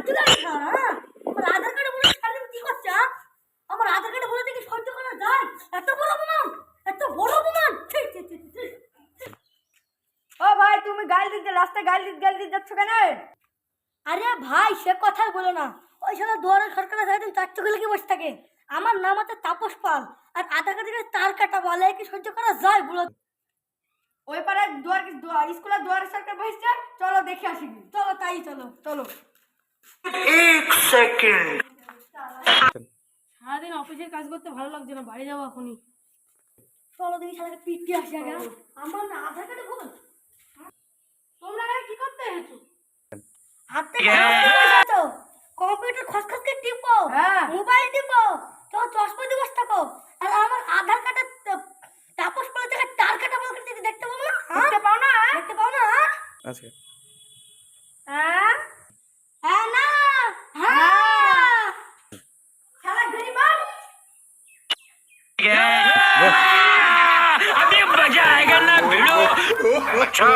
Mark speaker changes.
Speaker 1: দিলে আমার আধার কার্ডে বলে সারাদিন কি করছে? আমার আধার কার্ডে বলে দেখি সহ্য করা যায়? এত বড় প্রমাণ, এত বড় প্রমাণ।
Speaker 2: ও ভাই, তুমি গাড়ি দিতে রাস্তায় গাড়ি দিতে যাচ্ছ কেন?
Speaker 1: আরে ভাই, সে কথা বলো না। ওই সাথে দুয়ারে সরকারের সারাদিন চার চোখে লেগে বসে থাকে। আমার নাম আছে তাপস পাল, আর আধার কার্ডে তার কাটা বলে কি সহ্য করা যায় বলো?
Speaker 2: ওই পাড়ায় স্কুলের দুয়ারে সরকার বসছে, চলো দেখে আসি।
Speaker 1: চলো তাই, চলো চলো। সারাদিন অফিসের কাজ করতে ভালো লাগছে না, বাড়ি যাবো এখনই। চলো দেখি সারাদিন পিটি আসি আগে। আমার না আধার কার্ডে ভুল। তোমরা এখানে কি করতে এসেছো? হাতে তো কম্পিউটার খসখসকে টিপো,
Speaker 2: হ্যাঁ।
Speaker 1: মোবাইল টিপো, তো চশমা দিয়ে বসে থাকো। আর আমার আধার কার্ডে তাপস পাল থেকে তার কাটা বল করতে দেখতে পাবো না?
Speaker 2: দেখতে পাও না?
Speaker 1: দেখতে পাও না?
Speaker 3: আচ্ছা
Speaker 2: হ্যাঁ
Speaker 1: হ্যাঁ না হ্যাঁ।
Speaker 2: শালা গরিবান।
Speaker 4: अभी मजा आएगा ना भिड़ो। अच्छा